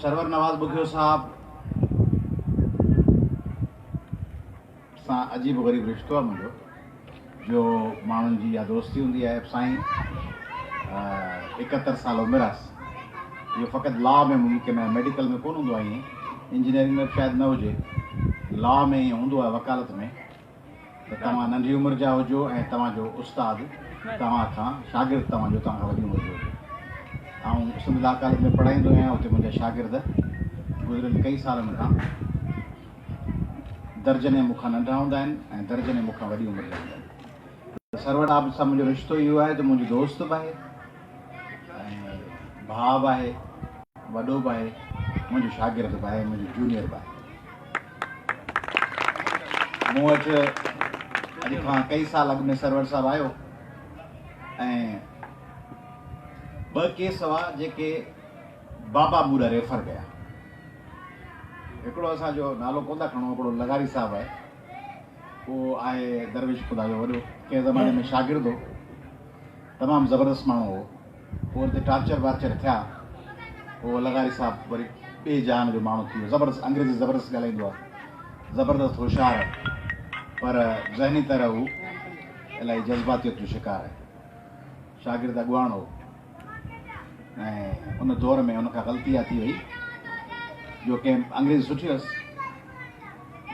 Server Nawaz बुखियो साहब सां अजीब गरीब रिश्तो आहे मुंहिंजो, जो माण्हुनि जी या दोस्ती हूंदी आहे। साईं 71 साल उमिरि आहे। इहो फ़क़ति लॉ में मुमकिन आहे, मेडिकल में कोन हूंदो आहे ईअं, इंजीनियरिंग में शायदि न हुजे, लॉ में ईअं हूंदो आहे वकालत में। त तव्हां नंढी उमिरि जा हुजो ऐं तव्हांजो उस्ताद तव्हां खां शागिर्द तव्हांजो तव्हां खां वॾी उमिरि जो हुजे। ऐं सिंध लॉ कॉलेज में पढ़ाईंदो आहियां, हुते मुंहिंजा शागिर्द गुज़िरियल कई सालनि खां दर्जने मूंखां नंढा हूंदा आहिनि ऐं दर्जने मूंखां वॾी उमिरि जा हूंदा आहिनि। त सरवर साहिब सां मुंहिंजो रिश्तो इहो आहे त मुंहिंजो दोस्त बि आहे ऐं भाउ बि आहे, वॾो बि आहे, मुंहिंजो शागिर्द बि आहे, मुंहिंजो जूनियर बि आहे। मूं वटि अॼु खां कई साल अॻु में सरवर साहिबु आयो ऐं 2 केस हुआ जेके बाबा मूं रेफर कया। हिकिड़ो असांजो नालो कोन था खणूं, हिकिड़ो लगारी साहिबु आहे, उहो आहे दरवेश ख़ुदा जो वॾो, कंहिं ज़माने में शागिर्द हो, तमामु ज़बरदस्त माण्हू हो। पोइ हुते टार्चर वार्चर थिया, उहो लगारी साहिबु वरी ॿिए जहान जो माण्हू थी वियो। ज़बरदस्त अंग्रेज़ी ज़बरदस्त ॻाल्हाईंदो आहे, ज़बरदस्त होशियारु आहे, पर ज़हनी तरह हू इलाही जज़्बातियत जो शिकार आहे। शागिर्द अॻुवाण हो ऐं उन दौर में उनखां ग़लती इहा थी वई जो कंहिं अंग्रेज़ी सुठी हुअसि,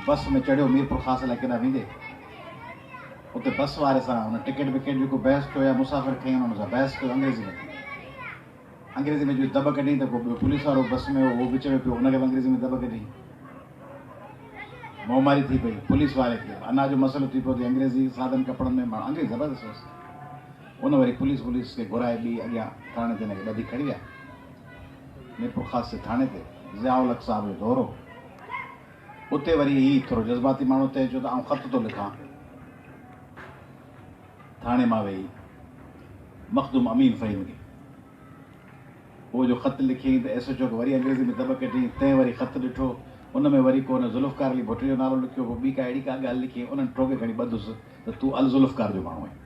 बस में चढ़ियो मीरपुर ख़ासि लाइ केॾा वेंदे, उते बस वारे सां हुन टिकट विकेट जेको बहस कयो या मुसाफ़िर खईं हुन सां बहस कयो अंग्रेज़ी में जो दॿ कढी, त पोइ पुलिस वारो बस में उहो विच में पियो, हुनखे बि अंग्रेज़ी में दॿ कढी, मोहमारी थी पई पुलिस वारे खे, अनाज जो मसइलो थी पियो, अंग्रेज़ी साधन कपिड़नि में माण्हू अंग्रेज़ी ज़बरदस्त हुअसि। उन वरी पुलिस खे घुराए ॿी अॻियां थाणे ते हिनखे ॿधी खणी विया, मीरपुर ख़ासि थाणे ते ज़ियाउल हक़ साहिब जो दौरो। उते वरी ही थोरो जज़्बाती माण्हू ते चयो त आउं ख़त थो लिखां, थाणे मां वेही मखदूम अमीन फ़हीम खे उहो जो ख़त लिखी त एस एच ओ खे वरी अंग्रेज़ी में दॿ कढी, तंहिं वरी ख़त ॾिठो, उन में वरी को हुन ज़ुल्फ़कार अली भुट्टो जो नालो लिखियो, पोइ ॿी का अहिड़ी का ॻाल्हि लिखी, उन्हनि टोके खणी ॿधुसि त तूं अल ज़ुल्फ़कार जो माण्हू आहीं।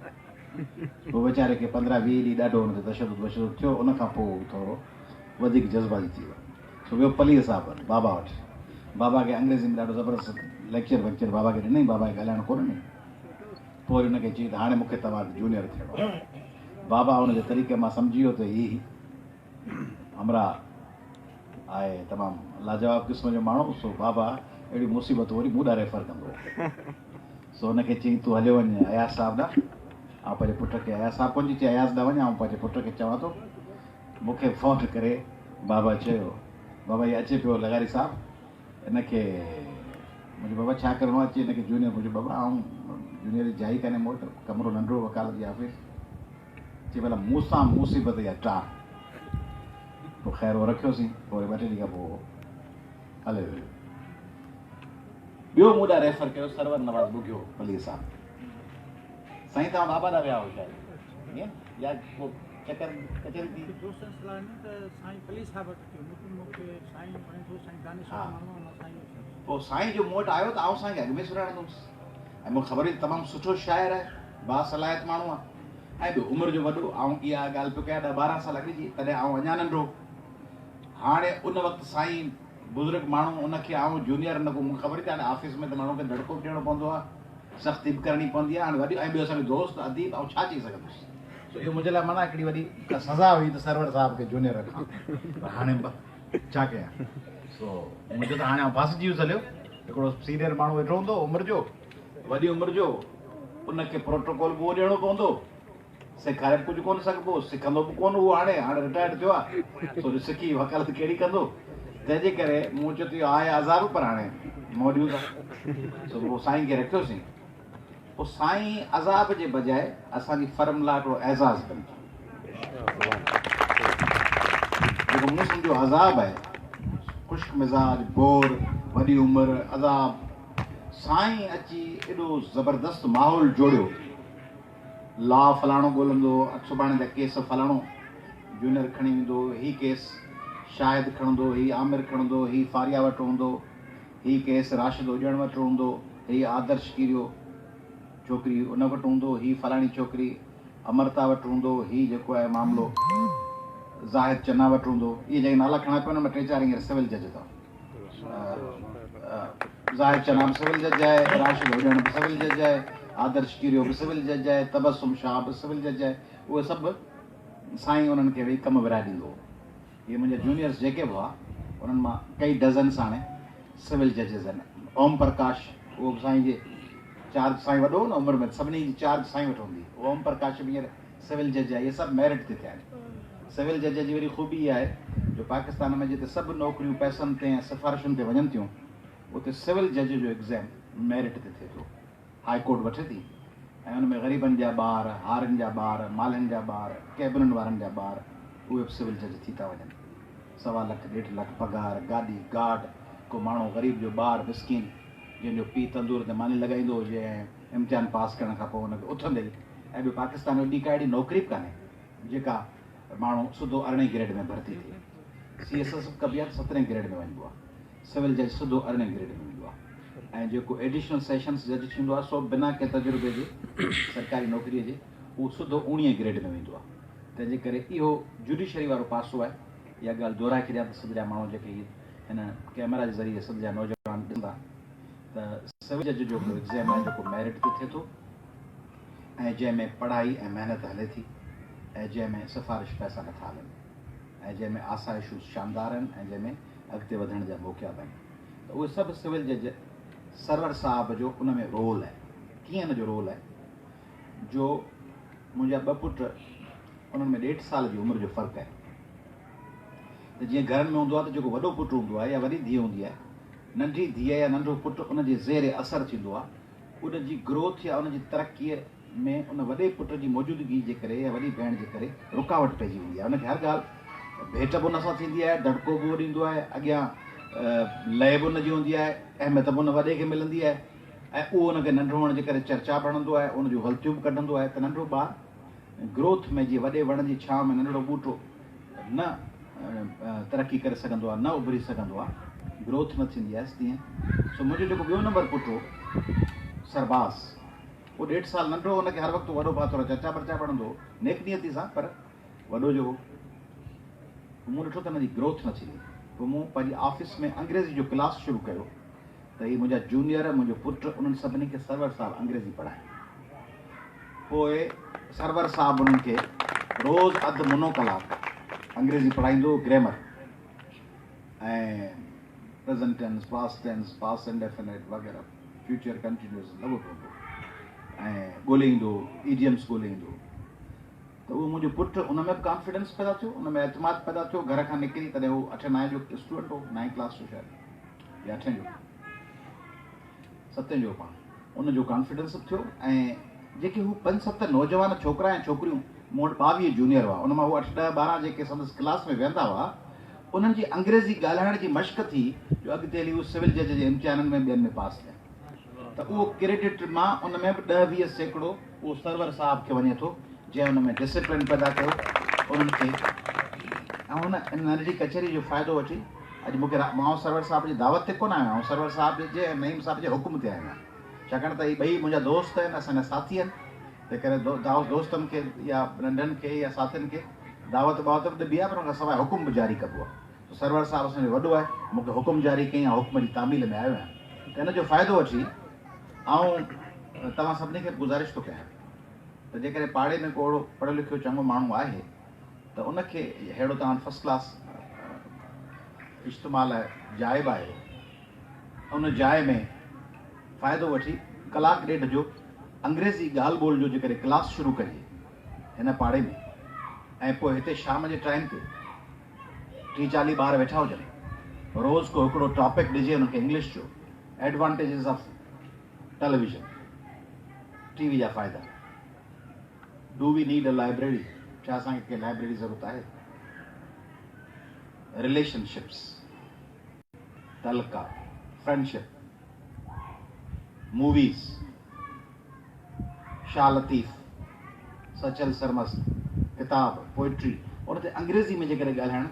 पोइ वीचारे खे 15-20 ॾींहं ॾाढो हुन ते तशदुद वशदुद थियो। उनखां पोइ थोरो वधीक जज़्बाती थी वियो। सो वियो पलीअ साहिब बाबा वटि, बाबा खे अंग्रेज़ी में ॾाढो ज़बरदस्त लेक्चर वेक्चर बाबा खे ॾिनई, बाबा खे ॻाल्हाइणु कोन ॾिनई। पोइ हुनखे चई त हाणे मूंखे तव्हां जूनियर थियणो आहे। बाबा हुनजे तरीक़े मां सम्झी वियो त ही हमरा आहे तमामु लाजवाब क़िस्म जो माण्हू। सो बाबा अहिड़ी मुसीबत वरी मूं ॾांहुं रेफर कंदो। सो हुनखे चई तूं हलियो वञ अयाज़ साहिब ॾांहुं, ऐं पंहिंजे पुट खे, अयाज़ साहिबु कोन चई अयाज़ ॾांहुं वञ, ऐं पंहिंजे पुट खे चवां थो मूंखे फ़ोन करे। बाबा चयो, बाबा इहे अचे पियो लगारी साहिबु, हिनखे मुंहिंजो बाबा छा करिणो आहे, अचे हिनखे जूनियर। मुंहिंजो बाबा ऐं जूनियर जी जाइ कान्हे मूं वटि, कमिरो नंढो वकालत जी ऑफिस। चई भला मूं सां मुसीबत या टा। पोइ ख़ैर उहो रखियोसीं, पोइ वरी 2 टे ॾींहं खां पोइ हले वियो। ॿियो मूं ॾांहुं रेफर कयो सरवर नवाज़ बुखियो पलीअ साहिबु। साईं तव्हां बाबा ॾांहुं विया हो शायदि, ईअं या पोइ चकर कचहरी थी? पोइ साईं जो मूं वटि आयो त आउं साईं खे अॻु में सुञाणंदुमि ऐं मूंखे ख़बर हुई तमामु सुठो शाइर आहे, बासलाहित माण्हू आहे ऐं ॿियो उमिरि जो वॾो। ऐं इहा ॻाल्हि पियो कयां 10-12 साल अॻु जी, तॾहिं आउं अञा नंढो। हाणे उन वक़्तु साईं बुज़ुर्ग माण्हू, उनखे आउं जूनियर न को, मूंखे ख़बर थी हाणे ऑफिस में त माण्हू खे दड़को बि ॾियणो पवंदो आहे, सख़्ती बि करणी पवंदी आहे। हाणे वॾी ऐं ॿियो असांजो दोस्त अदीब, ऐं छा चई सघंदुसि। सो इहो मुंहिंजे लाइ माना हिकिड़ी वॾी सज़ा हुई त सरवर साहिब खे जूनियर रखां, पर हाणे छा कयां। सो मुंहिंजो त हाणे आउं फासिजी वियुसि हलियो। हिकिड़ो सीनियर माण्हू वेठो हूंदो उमिरि जो, वॾी उमिरि जो, उनखे प्रोटोकॉल बि उहो ॾियणो पवंदो, सेखारे बि कुझु कोन सघिबो, सिखंदो बि कोन उहो। हाणे रिटायर्ड थियो आहे, सो सिखी वकालत कहिड़ी कंदो। तंहिंजे करे मूं चयो त इहो आहे अज़ाब, पर हाणे मोड़ियूं था। सो पोइ साईं खे रखियोसीं। पोइ साईं अज़ाब जे बजाए असांजी फर्म लाइ हिकिड़ो एज़ाज़ कनि, जेको मूं सम्झो अज़ाब आहे, ख़ुश्क मिज़ाज, बोर, वॾी उमिरि, अज़ाब। साईं अची एॾो ज़बरदस्त माहौल जोड़ियो, लॉ फलाणो ॻोल्हंदो, सुभाणे जा केस फलाणो जूनियर खणी वेंदो, ही केस शाहिद खणंदो, ही आमिर खणंदो, ही फारिया वटि हूंदो, ही केस राशिद उजण वटि हूंदो, ही आदर्श कीरियो छोकिरी उन वटि हूंदो, ही फलाणी छोकिरी अमरता वटि हूंदो, ही जेको आहे मामिलो ज़ाहिद चन्ना वटि हूंदो, इहे जेके नाला खणा पिया हुन में 3-4 हींअर सिविल जज अथव। ज़ाहिद चन्ना बि सिविल जज आहे, राशिद हुजण बि सिविल जज आहे, आदर्श कीरियो बि सिविल जज आहे, तबसुम शाह बि सिविल जज आहे। उहे सभु साईं उन्हनि खे वेही कमु विराए ॾींदो हो। इहे मुंहिंजा जूनियर्स जेके बि हुआ उन्हनि मां कई डज़न्स हाणे सिविल जजिस आहिनि। ओम प्रकाश, उहो बि साईं जे चार्ज, साईं वॾो न उमिरि में, सभिनी जी चार्ज साईं वटि हूंदी। ओम प्रकाश बि हींअर सिविल जज आहे। इहे सभु मेरिट ते थिया आहिनि। सिविल जज जी वरी ख़ूबी इहा आहे जो पाकिस्तान में जिते सभु नौकरियूं पैसनि ते ऐं सिफ़ारिशुनि ते वञनि थियूं, उते सिविल जज जो एग्ज़ाम मेरिट ते थिए थो। हाई कोर्ट वठे थी ऐं हुन में ग़रीबनि जा ॿार, हारनि जा ॿार, मालनि जा ॿार, कैबिननि वारनि जा ॿार, उहे बि सिविल जज थी था वञनि। 1.25 लाख 1.5 लाख पघार, गाॾी, गार्ड। को माण्हू ग़रीब जो ॿार मिसकिन जंहिंजो पीउ तंदूर ते मानी लॻाईंदो हुजे ऐं इम्तिहान पास करण खां पोइ हुनखे उथंदे ई, ऐं ॿियो पाकिस्तान में ॿी का अहिड़ी नौकिरी बि कान्हे जेका माण्हू सिधो 18 ग्रेड में भर्ती थिए। CSS कबी आहे 17 ग्रेड में वञिबो आहे, सिविल जज सिधो 18 ग्रेड में वेंदो आहे। ऐं जेको एडिशनल सेशंस जज थींदो आहे सो बिना कंहिं तजुर्बे जे सरकारी नौकिरीअ जे, उहो सिधो 19 ग्रेड में वेंदो आहे। तंहिंजे करे इहो जुडिशरी वारो पासो आहे। इहा ॻाल्हि दोहिराए छॾिया त सॼा माण्हू जेके हिन कैमरा जे ज़रिए सॼा नौजवान ॾिसंदा त सिविल जज जो एग्ज़ाम आहे जेको मेरिट ते थिए थो ऐं जंहिंमें पढ़ाई ऐं महिनत हले थी ऐं जंहिंमें सिफ़ारिश पैसा नथा हलनि ऐं जंहिंमें आसाइशूं शानदार आहिनि ऐं जंहिंमें अॻिते वधण जा मौक़ा बि आहिनि। त उहे सभु सिविल जज सरवर साहब जो उन में रोल आहे। कीअं हिन जो रोल आहे जो मुंहिंजा 2 पुट, उन्हनि में 1.5 साल जी उमिरि जो फ़र्क़ु आहे। त जीअं घरनि में हूंदो आहे त जेको वॾो पुटु हूंदो आहे या वॾी धीउ हूंदी आहे, नंढी धीउ या नंढो पुटु उन जे ज़ेर असरु थींदो आहे। उन जी ग्रोथ या उन जी तरक़ीअ में उन वॾे पुट जी मौजूदगी जे करे या वॾी भेण जे करे रुकावट पइजी वेंदी आहे। उनखे हर ॻाल्हि भेट बि उन सां थींदी आहे, दड़को बि उहो ॾींदो आहे, अॻियां लय बि उनजी हूंदी आहे, अहमियत बि उन वॾे खे मिलंदी आहे ऐं उहो उनखे नंढो हुअण जे करे चर्चा बणंदो आहे, उन जूं ग़लतियूं बि कढंदो आहे। त नंढो ॿारु ग्रोथ में जीअं वॾे वण जी छांव में नंढड़ो ॿूटो न तरक़ी करे सघंदो आहे, न उभरी सघंदो आहे, ग्रोथ न थींदी आहे तीअं। सो मुंहिंजो जेको 2 नंबर पुटु हो सरबाज़, उहो 1.5 साल नंढो, हुनखे हर वक़्तु वॾो पातो चर्चा पर्चा पढ़ंदो हो नेक नियती सां, पर वॾो जो हो मूं ॾिठो त हुनजी ग्रोथ न थींदी। पोइ मूं पंहिंजी ऑफिस में अंग्रेज़ी जो क्लास शुरू कयो त हीअ मुंहिंजा जूनियर, मुंहिंजो पुटु, उन्हनि सभिनी खे सरवर साहब अंग्रेज़ी पढ़ाए। पोइ सरवर साहब उन्हनि खे रोज़ु अधु मुनो कलाक अंग्रेज़ी पढ़ाईंदो, ग्रामर ऐं present tense, past tense, past indefinite वग़ैरह, फ्यूचर कंटिन्यूअस लॻो पवंदो ऐं ॻोल्हे ईंदो, इडियम्स ॻोल्हे ईंदो। त उहो मुंहिंजो पुटु उन में बि कॉन्फिडेंस पैदा थियो, उन में एतमाद पैदा थियो। घर खां निकिरी, तॾहिं हू 8-9 जो स्टूडेंट हो, 9 क्लास जो शायदि या 8 जो, 7 जो पाण, उनजो कॉन्फिडेंस बि थियो। ऐं जेके हू 5-7 नौजवान छोकिरा ऐं छोकिरियूं, मूं वटि 22 जूनियर हुआ, उन मां हू 8-10-12 जेके संदसि क्लास में वेहंदा हुआ, उन्हनि जी अंग्रेज़ी ॻाल्हाइण जी मश्क थी जो अॻिते हली हू सिविल जज जे इम्तिहाननि में ॿियनि में पास थिया। त उहो क्रेडिट मां उन में बि 10-20% उहो सरवर साहब खे वञे थो, जंहिं हुन में डिसिप्लिन पैदा कयो उन्हनि खे। ऐं हुन नंढड़ी कचहरी जो फ़ाइदो वठी अॼु मूंखे मां सरवर साहब जी दावत ते कोन आयो आहियां, सरवर साहब जे ऐं नईम साहब जे हुकुम ते आयो आहियां, छाकाणि त इहे ॿई मुंहिंजा दोस्त आहिनि, असांजा साथी आहिनि। तंहिं करे दोस्तनि खे या नंढनि खे या साथियुनि खे दावत बावत बि ॾिबी आहे, पर हुन खां सवाइ हुकुम बि जारी कबो आहे। सरवर साहब असांजो वॾो आहे, मूंखे हुकुम जारी कई ऐं हुकुम जी तामील में आयो आहियां। त हिन जो फ़ाइदो वठी ऐं तव्हां सभिनी खे गुज़ारिश थो कयां त जेकॾहिं पाड़े में को अहिड़ो पढ़ियो लिखियो चङो माण्हू आहे त उनखे अहिड़ो तव्हां फस्ट क्लास इज्तिमा लाइ जाइ बि आहे, उन जाइ में फ़ाइदो वठी 1-1.5 कलाक जो अंग्रेज़ी ॻाल्हि ॿोल जो जेकॾहिं क्लास शुरू कजे हिन पाड़े में, ऐं पोइ हिते शाम जे टाइम ते 30-40 ॿार वेठा हुजनि, रोज़ को हिकिड़ो टॉपिक ॾिजे हुनखे इंग्लिश जो, एडवांटेजिस ऑफ टेलीविज़न, टीवी जा फ़ाइदा, do we need a library, छा असांखे कंहिं लाइब्रेरी जी ज़रूरत आहे, रिलेशनशिप्स, तलका, फ्रेंडशिप, मूवीज़, शाह लतीफ़, सचल सरमस्त, किताब, पोइट्री, उन ते अंग्रेज़ी में जेकॾहिं ॻाल्हाइण,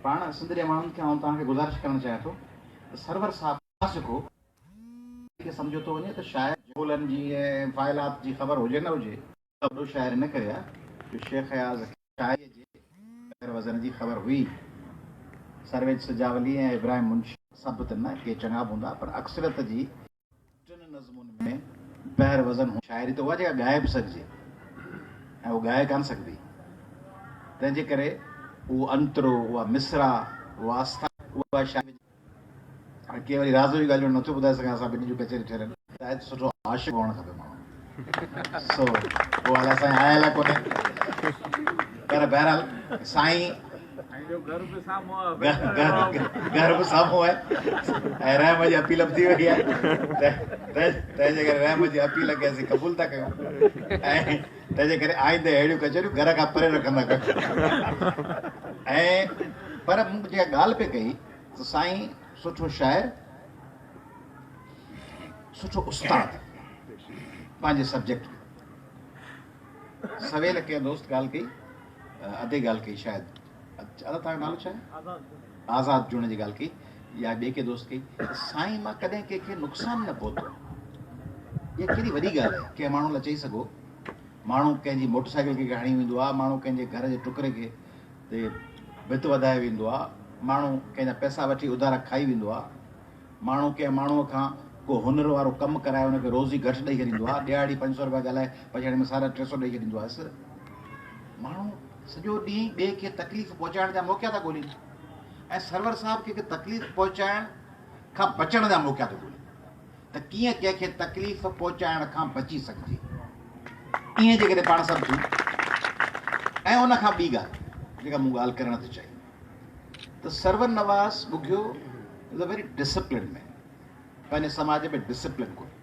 पाण सिंधड़ीअ माण्हुनि खे आउं तव्हांखे गुज़ारिश करणु चाहियां थो त सरवर साहब सिखो खे सम्झो थो वञे त शायदि ॿोलनि जी ऐं फ़ाइलात जी ख़बर हुजे न हुजे, वॾो शाइर इन करे आहे जो शेख अयाज़ शाइरीअ जे वज़न जी ख़बर हुई सरवेज सजावली ऐं इब्राहिम मुंशी सभु त न के चङा हूंदा पर अक्सरत जी टिनि नज़मुनि में बहर वज़न शाइरी त उहा जेका ॻाए बि सघिजे ऐं उहा ॻाए कान सघंदी तंहिंजे करे उहो अंतरो उहा मिसरा उहा आस्था उहा शाइरी हाणे के वरी राज़ जी ॻाल्हियूं नथो ॿुधाए सघां असां ॿिन्ही जूं कचहरी ठहियल शायदि सुठो आशिक़ु हुअणु खपे माण्हू सो उहो हाल असांजे आयल कोन्हे पर बहरहाल साईं घर बि साम्हूं आहे ऐं रहम जी अपील बि थी वई आहे तंहिंजे करे रहम जी अपील खे असीं क़बूल था कयूं ऐं तंहिंजे करे आईंदे अहिड़ियूं कचहरियूं घर खां परे रखंदा कयूं ऐं पर मूं जेका ॻाल्हि पे कई त साईं सुठो शाइर सुठो उस्ताद पंहिंजे सब्जेक्ट में सवेल कंहिं दोस्त ॻाल्हि कई अधे ॻाल्हि कई शायदि तव्हांजो नालो छा आहे आज़ाद जुड़ण जी ॻाल्हि कई या ॿिए के दोस्त कई साईं मां कॾहिं कंहिंखे नुक़सानु न पहुतो इहा कहिड़ी वॾी ॻाल्हि आहे कंहिं माण्हू लाइ चई सघो माण्हू कंहिंजी मोटरसाइकिल खे खणी वेंदो आहे माण्हू कंहिंजे घर जे टुकरे खे ते भित वधाए वेंदो आहे माण्हू कंहिंजा पैसा वठी उधारा खाई वेंदो आहे माण्हू कंहिं माण्हूअ खां को हुनर वारो कमु कराए हुनखे रोज़ी घटि ॾेई छॾींदो आहे ॾियाड़ी 500 रुपया ॻाल्हाए पछाड़ी में 350 ॾेई छॾींदो आहे माण्हू सॼो ॾींहुं ॿिए खे तकलीफ़ पहुचाइण जा मौक़ा था ॻोल्हिनि ऐं सरवर साहिब कंहिंखे तकलीफ़ पहुचाइण खां बचण जा मौक़ा थो ॻोल्हे त कीअं कंहिंखे तकलीफ़ पहुचाइण खां बची सघिजे ईअं जेकॾहिं पाण सभु थियूं ऐं उन खां ॿी ॻाल्हि जेका मूं ॻाल्हि करणु थी चाहियां त सरवर नवाज़ ॿुधियो is a very discipline man पंहिंजे समाज में डिसिप्लिन कोन्हे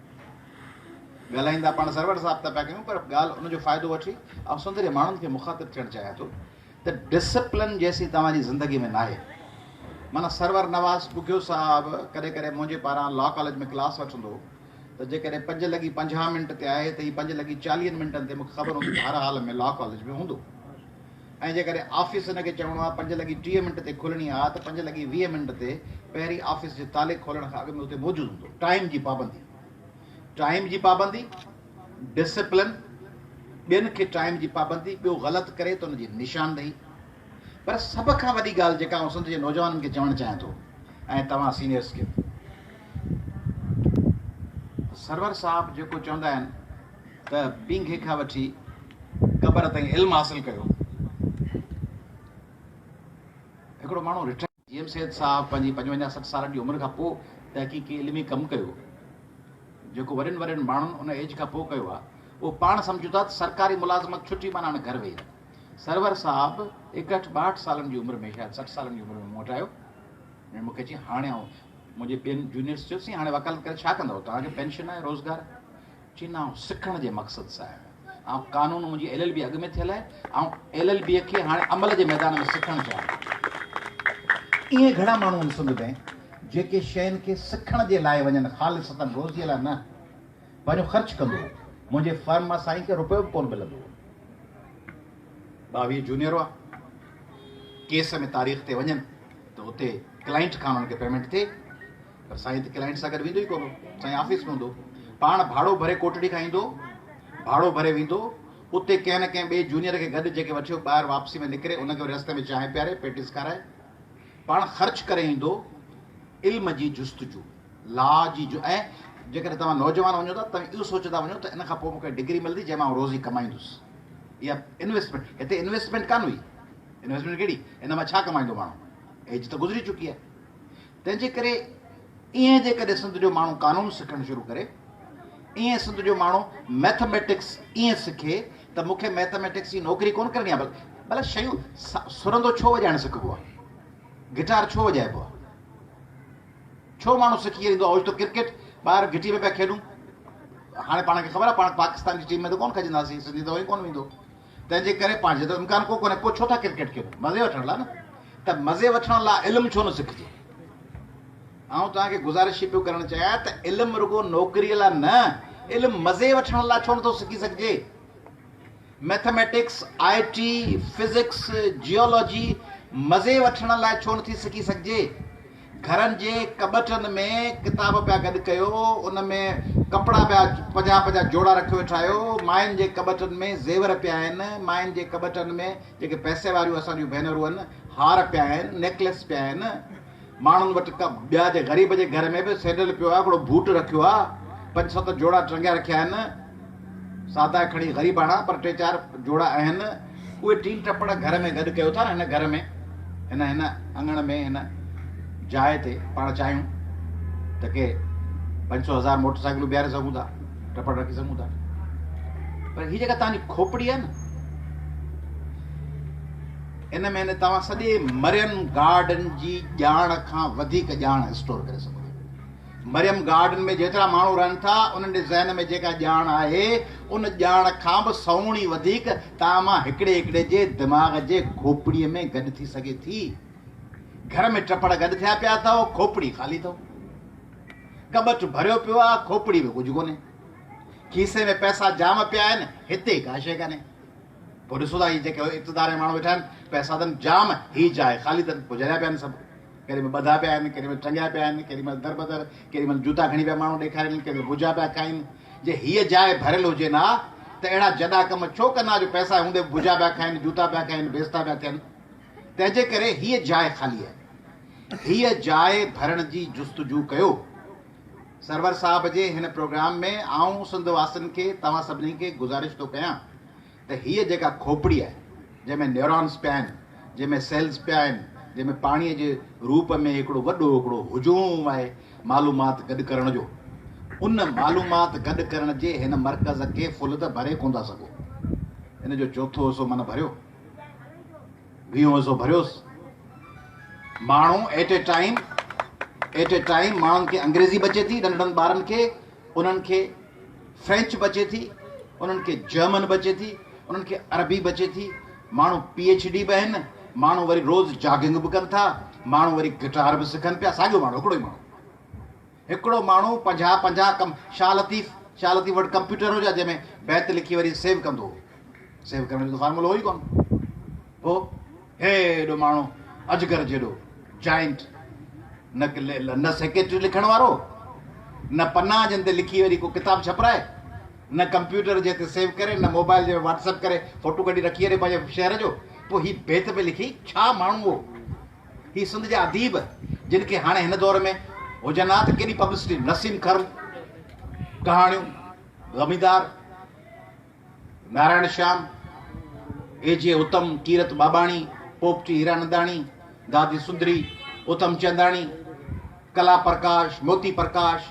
ॻाल्हाईंदा पाण सरवर साहिब था पिया कयूं पर ॻाल्हि उनजो फ़ाइदो वठी ऐं सुंदर माण्हुनि खे मुखातिब थियणु चाहियां थो त डिसिप्लिन जेसीं तव्हांजी ज़िंदगी में न आहे माना सरवर नवाज़ ॿुधियो साहिबु कॾहिं कॾहिं मुंहिंजे पारां लॉ कॉलेज में क्लास वठंदो त जेकॾहिं 5:50 ते आहे त हीअ 5:40 ते मूंखे ख़बर हूंदी त हर हाल में लॉ कॉलेज में हूंदो ऐं जेकॾहिं ऑफिस हिनखे चवणो आहे 5:30 ते खुलणी आहे त 5:20 ते पहिरीं ऑफिस जे ताले खोलण खां अॻु में उते मौजूदु हूंदो टाइम जी पाबंदी डिसिप्लिन ॿियनि खे टाइम जी पाबंदी ॿियो ग़लति करे त हुनजी निशानदेही पर सभ खां वॾी ॻाल्हि जेका आउं सिंध जे नौजवाननि खे चवणु चाहियां थो ऐं तव्हां सीनियर्स खे सरवर साहिब जेको चवंदा आहिनि त पींघे खां वठी क़बर ताईं इल्मु हासिलु कयो हिकिड़ो माण्हू रिटायर जीएम सैद साहिबु पंहिंजी 55-60 साल जी उमिरि खां पोइ तहक़ीक़ी इल्मी कमु कयो जेको वॾनि माण्हुनि उन एज खां पोइ कयो आहे उहो पाण सम्झूं था त सरकारी मुलाज़मत छुटी माना हाणे घर वेही सरवर साहिबु 61-62 सालनि जी उमिरि में शायदि 60 सालनि जी उमिरि में मूं वटि आयो ऐं मूंखे चई हाणे आऊं मुंहिंजे ॿियनि जूनियर्स चयोसीं हाणे वकालत करे छा कंदव तव्हांखे पेंशन आहे रोज़गार चई न आउं सिखण जे मक़सद सां आहियां ऐं कानून मुंहिंजी LLB अॻु में थियल आहे ऐं LLB खे हाणे अमल जे मैदान में सिखणु चाहियां ईअं घणा माण्हू आहिनि सिंध में जेके शयुनि खे सिखण जे लाइ वञनि ख़ालिसतन रोज़ीअ लाइ न पंहिंजो ख़र्चु कंदो मुंहिंजे फर्म मां साईं खे रुपयो बि कोन मिलंदो 22 जूनियर हुआ केस में तारीख़ ते वञनि त उते क्लाइंट खां उन्हनि खे पेमेंट थिए पर साईं त क्लाइंट सां गॾु वेंदो ई कोन साईं ऑफिस में हूंदो पाण भाड़ो भरे कोटड़ी खां ईंदो भाड़ो भरे वेंदो उते कंहिं न कंहिं ॿिए जूनियर खे गॾु जेके वठियो ॿाहिरि वापसी में निकिरे उनखे रस्ते में चांहि पियारे पेटिस खाराए पाण ख़र्चु करे ईंदो इल्म जी जुस्तजू ला जी ऐं जेकॾहिं तव्हां नौजवान वञो था तव्हां इहो सोचंदा वञो त इन खां पोइ मूंखे डिग्री मिलंदी जंहिंमां आउं रोज़ी कमाईंदुसि इहा इन्वेस्टमेंट हिते इन्वेस्टमेंट कान हुई इन्वेस्टमेंट कहिड़ी इन मां छा कमाईंदो माण्हू एज त गुज़री चुकी आहे तंहिंजे करे ईअं जेकॾहिं सिंध जो माण्हू कानून सिखणु शुरू करे ईअं सिंध जो माण्हू मैथमेटिक्स ईअं सिखे त मूंखे मैथमेटिक्स जी नौकिरी कोन करणी आहे भले शयूं सुरंदो छो वॼाइणु सिखबो आहे गिटार छो वॼाइबो आहे छो माण्हू सिखी वेंदो आहे ओचितो क्रिकेट ॿाहिरि घिटी में पिया खेॾूं हाणे पाण खे ख़बर आहे पाण पाकिस्तान जी टीम में त कोन खजंदासीं सिंधी त वरी कोन वेंदो तंहिंजे करे पंहिंजे त इम्कान को कोन्हे पोइ छो था क्रिकेट खेॾूं मज़े वठण लाइ न त मज़े वठण लाइ इल्मु छो न सिखिजे आउं तव्हांखे गुज़ारिश पियो करणु चाहियां त इल्मु रुॻो नौकिरीअ लाइ न इल्मु मज़े वठण लाइ छो नथो सिखी सघिजे मैथमेटिक्स IT फिज़िक्स जियोलॉजी मज़े वठण लाइ छो नथी सिखी सघिजे घरनि जे कॿटनि में किताब पिया गॾु कयो, उन में कपिड़ा पिया 50 जोड़ा रखियो वेठा आहियो। मायुनि जे कॿटनि में ज़ेवर पिया आहिनि, मायुनि जे कॿटनि में जेके पैसे वारियूं असांजूं भेनरूं आहिनि हार पिया आहिनि, नेकलेस पिया आहिनि। माण्हुनि वटि ॿिया जे ग़रीब जे घर में बि सैंडल पियो आहे, हिकिड़ो बूट रखियो आहे, 5-7 जोड़ा टंगिया रखिया आहिनि। सादा खणी ग़रीबाणा पर 3-4 जोड़ा आहिनि। उहे टीन टपड़ घर में गॾु कयो था न, हिन घर में, हिन अङण में, हिन जाइ ते पाण चाहियूं त के 500,000 मोटरसाइकिलूं बीहारे सघूं था, टपड़ रखी सघूं था। पर हीअ जेका तव्हांजी खोपड़ी आहे न, इन में तव्हां सॼे मरियम गार्डन जी ॼाण खां वधीक ॼाण स्टोर करे सघो था। मरियम गार्डन में जेतिरा माण्हू रहनि था, उन्हनि जे ज़हन में जेका ॼाण आहे, उन ॼाण खां बि 100 वधीक तव्हां मां हिकिड़े जे दिमाग़ जे खोपड़ीअ में गॾु थी सघे थी। घर में टपड़ गॾु थिया पिया अथव, खोपड़ी ख़ाली अथव। कॿटु भरियो पियो आहे, खोपड़ी में कुझु कोन्हे। खीसे में पैसा जाम पिया आहिनि, हिते का शइ कान्हे। पोइ ॾिसो था, हीअ जेके इक़्तिदार माण्हू वेठा आहिनि, पैसा अथनि जाम, हीअ जाइ ख़ाली अथनि, पुॼाया पिया आहिनि सभु। केॾी महिल ॿधा पिया आहिनि, केॾी महिल टंगिया पिया आहिनि, केॾी महिल दर बदर, केॾी महिल जूता खणी पिया माण्हू ॾेखारनि, केॾी महिल भुजा पिया खाइनि। जे हीअ जाइ भरियल हुजे न, त अहिड़ा जॾा कम छो कंदा जो पैसा हूंदे भुजा पिया खाइनि, जूता पिया खाइनि, बेस्ता पिया थियनि। तंहिंजे करे हीअ जाइ ख़ाली आहे। हीअ जाइ भरण जी जुस्तजू कयो। सरवर साहब जे हिन प्रोग्राम में आऊं सिंध वासियुनि खे, तव्हां सभिनी खे गुज़ारिश थो कयां त हीअ जेका खोपड़ी आहे, जंहिंमें न्यूरॉन्स पिया आहिनि, जंहिंमें सेल्स पिया आहिनि, जंहिंमें पाणीअ जे रूप में हिकिड़ो वॾो हिकिड़ो हुजूम आहे मालूमात गॾु करण जो, उन मालूमात गॾु करण जे हिन मर्कज़ खे फुल त भरे कोन था सघो। हिन जो 4थो हिसो माना भरियो, 20 हिसो भरियोसि। माण्हू एट ए टाइम माण्हुनि खे अंग्रेज़ी बचे थी, नंढड़नि ॿारनि खे, उन्हनि खे फ्रेंच बचे थी, उन्हनि खे जर्मन बचे थी, उन्हनि खे अरबी बचे थी। माण्हू PhD बि आहिनि, माण्हू वरी रोज़ जॉगिंग बि कनि था, माण्हू वरी गिटार बि सिखनि पिया। साॻियो माण्हू, हिकिड़ो माण्हू 50 कम शाह लतीफ़ वटि कंप्यूटर हुजे, जंहिंमें बैत लिखी वरी सेव कंदो हो। सेव करण जो फॉर्मूलो हो ई कोन। पोइ हेॾो माण्हू अजगर जहिड़ो जाइंट, न सेक्रेटरी लिखण वारो, न पन्ना जिन ते लिखी वरी को किताब छपराए, न कंप्यूटर जे ते सेव करे, न मोबाइल जे व्हाट्सएप करे फोटो कढी रखी अरे पंहिंजे शहर जो। पोइ हीअ बेत पे लिखी छा माण्हू हो। हीअ सिंध जा अदीब जिन खे हाणे हिन दौर में हुजनि हा त केॾी पब्लिसिटी। नसीम खर कहाणियूं, ग़मीदार, नारायण श्याम, AJ उत्तम, कीरत बाबाणी, पोपटी हीरानंदाणी, दादी सुंदरी, उत्तम चंदाणी, कला प्रकाश, मोती प्रकाश,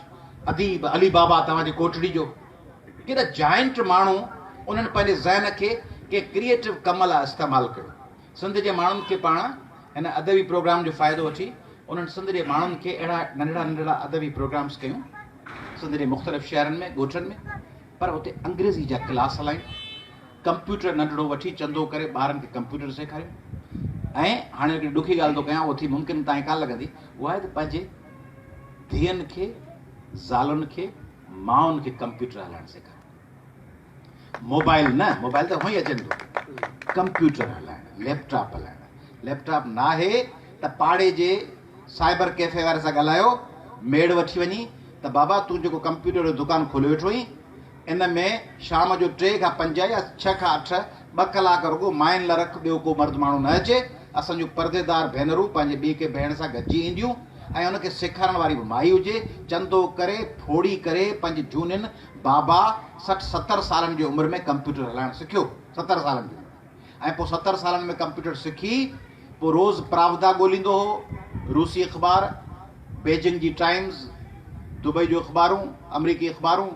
अदीब अली बाबा तव्हांजी कोटड़ी जो। केॾा जाइंट माण्हू, उन्हनि पंहिंजे ज़हन खे के क्रिएटिव कम लाइ इस्तेमालु कयो। सिंध जे माण्हुनि खे पाण हिन अदबी प्रोग्राम जो फ़ाइदो वठी उन्हनि सिंध जे माण्हुनि खे अहिड़ा नंढड़ा अदबी प्रोग्राम्स कयूं सिंध जे मुख़्तलिफ़ शहरनि में, ॻोठनि में। पर उते अंग्रेज़ी जा क्लास हलायूं, कंप्यूटर नंढड़ो वठी चंदो करे ॿारनि खे कंप्यूटर सेखारियूं। ऐं हाणे हिकिड़ी ॾुखी ॻाल्हि थो कयां, उहो थी मुमकिन तव्हांखे कान लॻंदी, उहा आहे त पंहिंजे धीअनि खे, ज़ालुनि खे, माउनि खे कंप्यूटर हलाइणु सेखारियो। मोबाइल न, मोबाइल त हुअं ई अचनि थो, कंप्यूटर हलाइणु, लैपटॉप हलाइणु। लैपटॉप न आहे त पाड़े जे साइबर कैफे वारे सां ॻाल्हायो, मेड़ वठी वञी त बाबा तूं जेको कंप्यूटर जो दुकानु खोलियो वेठो आहीं, इन में शाम जो 3 खां 5 या 6 खां 8 2 कलाक रुॻो माइनि लाइ रख, ॿियो को मर्द माण्हू न अचे। असांजूं परदेदार भेनरूं पंहिंजे ॿी के भेण सां गॾिजी ईंदियूं ऐं उनखे सेखारण वारी बि माई हुजे। चंदो करे, फोड़ी करे पंहिंजी झूनियुनि बाबा 60-70 सालनि जी उमिरि में कंप्यूटर हलाइणु सिखियो, 70 सालनि जी। ऐं पोइ 70 सालनि में कंप्यूटर सिखी, पोइ रोज़ प्रावदा ॻोल्हींदो हो, रूसी अख़बार, बेजिंग जी टाइम्स, दुबई जूं अख़बारूं, अमरीकी अख़बारूं,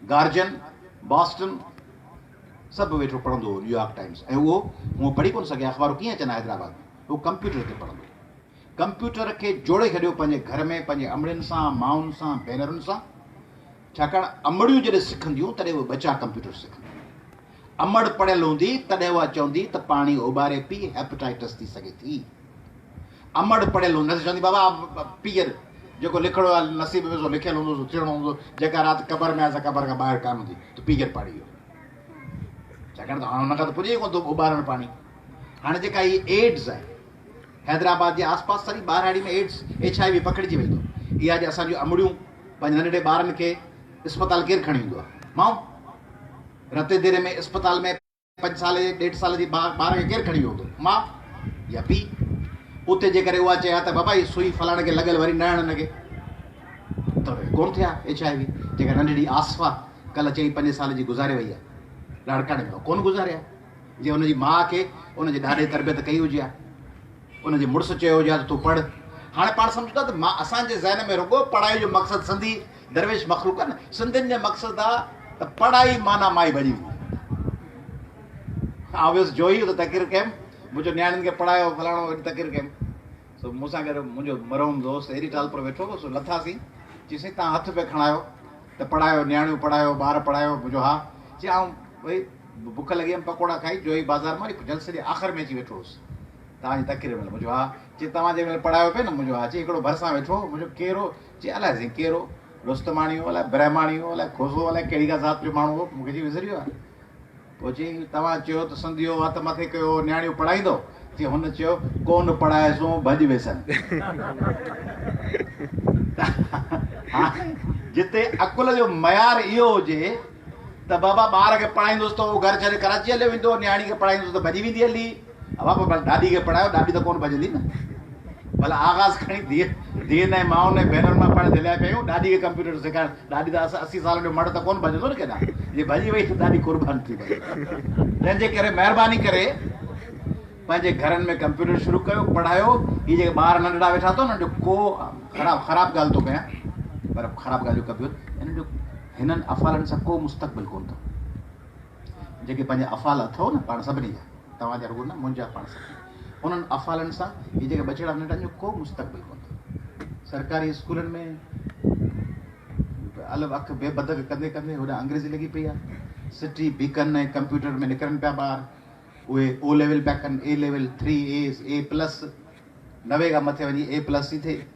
गार्जियन, बॉस्टन, सभु वेठो पढ़ंदो हो, न्यूयॉर्क टाइम्स। ऐं उहो पढ़ी कोन सघे, अख़बारूं कीअं अचनि हैदराबाद में, उहो कंप्यूटर ते पढ़ंदो। कंप्यूटर खे जोड़े छॾियो पंहिंजे घर में, पंहिंजे अमड़ियुनि सां, माउनि सां, भेनरुनि सां। छाकाणि अमड़ियूं जॾहिं सिखंदियूं तॾहिं उहे बचा कंप्यूटर सिखंदियूं। अमड़ पढ़ियल हूंदी तॾहिं उहा चवंदी त पाणी उॿारे पी, हेपेटाइटिस थी सघे थी। अमड़ पढ़ियल हूंदी न चवंदी बाबा पीअर जेको लिखिणो आहे नसीब में सो लिखियलु हूंदो, थियणो हूंदो, जेका राति क़बर में आहे क़बर खां ॿाहिरि कान हूंदी त पीअर पाड़ी वियो। छाकाणि त हाणे हुन खां त पुॼे कोन थो उॿारणु पाणी। हाणे जेका हीअ एड्स आहे, हैदराबाद के आसपास सारी ॿारहाड़ी में एड्स HIV पकड़िजी वेंदो। इहा जे असांजूं अमड़ियूं पंहिंजे नंढड़े ॿारनि खे अस्पताल केरु खणी वेंदो आहे? माउ। रते देरे में अस्पताल में 5 साल 1.5 साल जी ॿार खे केरु खणी वेंदो? माउ या पीउ। उते जेकॾहिं उहा चया त बाबा हीअ सुई फलाणे खे लॻल वरी न लॻे त कोन थिया HIV। जेका नंढड़ी आसफा कल्ह चई 5 साल जी गुज़ारे वई आहे, लाड़काणे में कोन गुज़ारिया। जे हुनजी माउ खे हुनजे ॾाॾे तरबियत कई हुजे हा, हुनजे मुड़ुसु चयो हुजे हा त तूं पढ़। हाणे पाण सम्झूं था त मां असांजे ज़हन में रुॻो पढ़ाई जो मक़सदु सिंधी दरवेश मखलूक आहे न। सिंधियुनि जो मक़सदु आहे त पढ़ाई माना माई भॼी वेंदी। आवियसि जो ई त तक़रीर कयमि, मुंहिंजो नियाणियुनि खे पढ़ायो फलाणो तक़रीर कयमि। सो मूंसां गॾु मुंहिंजो मरहूम दोस्त अहिड़ी टाल पर वेठो हो। सो लथासीं, चईसीं तव्हां हथु पिया खणायो त पढ़ायो, नियाणियूं पढ़ायो, ॿार पढ़ायो। मुंहिंजो हा। चई आऊं भई बुख लॻी हुयमि, पकोड़ा खाई जोई बाज़ार मां जलसे जे आख़िर में अची वेठो हुउसि तव्हांजी तक़रीर महिल। मुंहिंजो हा। चई तव्हां जंहिं महिल पढ़ायो पिए न? मुंहिंजो हा। चई हिकिड़ो भरिसां वेठो हो, मुंहिंजो केरु हो? चई अलाए साईं केरु हो, रुस्तमाणी हो, अलाए ब्रह्माणी हो, अलाए खोसो, अलाए कहिड़ी का ज़ात जो माण्हू हो, मूंखे चई विसरी वियो आहे। पोइ चई तव्हां चयो त सिंधियो हथु मथे कयो, नियाणियूं पढ़ाईंदो? चई हुन चयो कोन पढ़ाएसो भॼी वेसनि। जिते अकुल जो मयार इहो हुजे त बाबा ॿार खे पढ़ाईंदुसि त उहो घर छॾे कराची हलियो वेंदो, नियाणी खे पढ़ाईंदुसि त भॼी वेंदी हली। बाबा ॾाॾी खे पढ़ायो, ॾाॾी त कोन भॼंदी न। भला आगाज़ खणी धीअ न माउ न भेनरुनि मां पाण झलिया पिया आहियूं, ॾाॾी खे कंप्यूटर सेखारण। ॾाॾी त 80 साल जो मर्द त कोन भॼंदो न केॾा। जे भॼी वई त ॾाढी कुर्बान थी वई। तंहिंजे करे महिरबानी करे पंहिंजे घरनि में कंप्यूटर शुरू कयो, पढ़ायो। हीअ जेके ॿार नंढड़ा वेठा अथव न, जो को ख़राबु ॻाल्हि थो कयां, पर ख़राबु ॻाल्हियूं कबियूं, हिन जो हिननि अफ़ालनि सां को मुस्तक़बिल कोन अथव। जेके पंहिंजा अफ़ाल अथव न पाण सभिनी जा, तव्हांजा रुॻो न, मुंहिंजा पाण सभिनी, उन्हनि अफ़ालनि सां हीअ जेके बचड़ा नंढनि जो को मुस्तक़बिल कोन अथव। सरकारी स्कूलनि में अलॻि अखि बेबदक कंदे कंदे होॾा अंग्रेज़ी लॻी पई आहे। सिटी बीकन ऐं कंप्यूटर में निकिरनि पिया ॿार, उहे O लेवल पिया कनि, A लेवल 3 A+, 90 खां मथे वञी A+ ई थिए।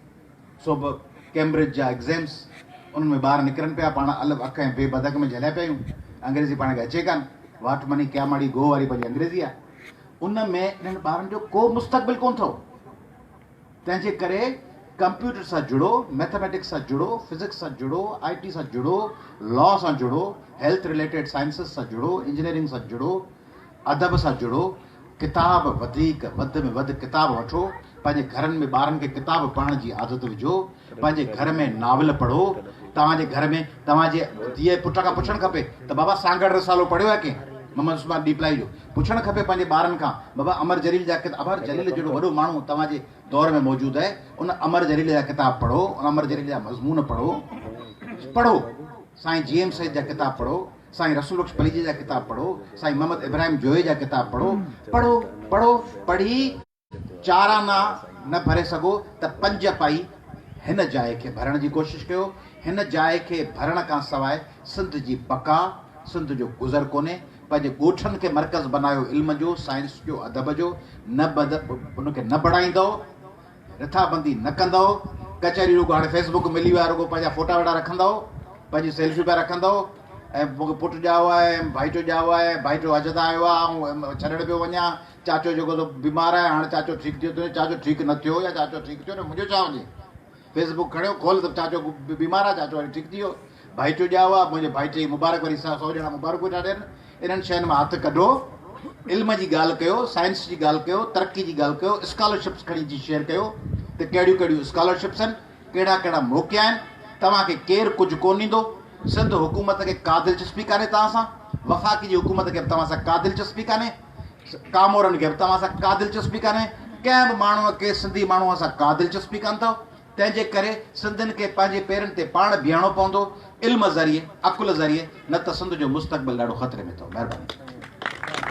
सो बि कैम्ब्रिज जा एग्ज़ाम्स, उन्हनि में ॿार निकिरनि पिया पाण अलॻि अख ऐं बेबदक में झलिया पिया आहियूं। अंग्रेज़ी पाण खे अचे कान, वाट मनी क्या माड़ी गो वारी पंहिंजी अंग्रेज़ी आहे। उन में इन्हनि ॿारनि जो को मुस्तक़बिल कोन अथव। तंहिंजे करे कंप्यूटर सां जुड़ो, मैथमेटिक्स सां जुड़ो, फिज़िक्स सां जुड़ो, IT सां जुड़ो, लॉ सां जुड़ो, हेल्थ रिलेटेड साइंसिस सां जुड़ो, इंजीनियरिंग सां जुड़ो, अदब सां जुड़ो। किताब वधीक वध में वधि किताब वठो। पंहिंजे घरनि में ॿारनि खे किताब पढ़ण जी आदत विझो। पंहिंजे घर में नावल पढ़ो। तव्हांजे घर में तव्हांजे धीअ पुट खां पुछणु खपे त बाबा सांगड़ रसालो पढ़ियो आहे कंहिं? मोहम्मद उस्मान डीपलाई जो पुछणु खपे पंहिंजे ॿारनि खां, बाबा अमर जलील जा किताब, अमर जलील जहिड़ो वॾो माण्हू तव्हांजे दौर में मौजूदु आहे, उन अमर जलील जा किताब पढ़ो, उन अमर जलील जा मज़मून पढ़ो। साईं GM सईद जा किताब पढ़ो, साईं रसूल बख्श पलीजी जा किताब पढ़ो, साईं मोहम्मद इब्राहिम जोए जा किताब पढ़ो। पढ़ी 4 आना न भरे सघो त 5 पाई हिन जाइ खे भरण जी कोशिशि कयो। हिन जाइ खे भरण खां सवाइ सिंध जी बका, सिंध जो गुज़र कोन्हे। पंहिंजे ॻोठनि खे मर्कज़ बनायो, इल्म जो, साइंस जो, अदब जो। उनखे न बढ़ाईंदव, रिथाबंदी न कंदव, कचहरी रुॻो हाणे फेसबुक मिली वियो आहे, रुॻो पंहिंजा फोटा वोटा रखंदव, पंहिंजी सेल्फी पिया रखंदव, ऐं मूंखे पुटु ॼाओ आहे, भाइटो ॼाओ आहे, भाइटो हज तां आयो आहे, ऐं छॾणु पियो वञा, चाचो जेको बीमार आहे, हाणे चाचो ठीकु थियो त चाचो ठीकु न थियो, या चाचो ठीकु थियो न, मुंहिंजो छा वञे। फेसबुक खणियो, खोल त चाचो बीमार आहे, चाचो हाणे ठीकु थी वियो, भाइटो ॼाओ आहे, मुंहिंजे भाइटे जी मुबारक, वरी 100 ॼणा मुबारकूं था ॾियनि। इन्हनि शयुनि मां हथु कढो। इल्म जी ॻाल्हि कयो, साइंस जी ॻाल्हि कयो, तरक़ी जी ॻाल्हि कयो, स्कॉलरशिप्स खणी जी शेयर कयो त कहिड़ियूं कहिड़ियूं स्कॉलरशिप्स आहिनि, कहिड़ा कहिड़ा मौक़िया आहिनि। तव्हांखे केरु कुझु कोन ॾींदो। सिंध हुकूमत खे का दिलचस्पी कान्हे तव्हां सां, वफ़ाक़ी जी हुकूमत खे बि तव्हां सां का दिलचस्पी कान्हे, कामोरनि खे बि तव्हां सां का दिलचस्पी कान्हे, कंहिं बि माण्हूअ खे सिंधी माण्हूअ सां का दिलचस्पी कान अथव। तंहिंजे करे सिंधियुनि खे पंहिंजे पेरनि ते पाण बीहणो पवंदो, इल्म ज़रिए, अकुल ज़रिए, न त सिंध जो मुस्तक़बिल ॾाढो ख़तरे में अथव। महिरबानी।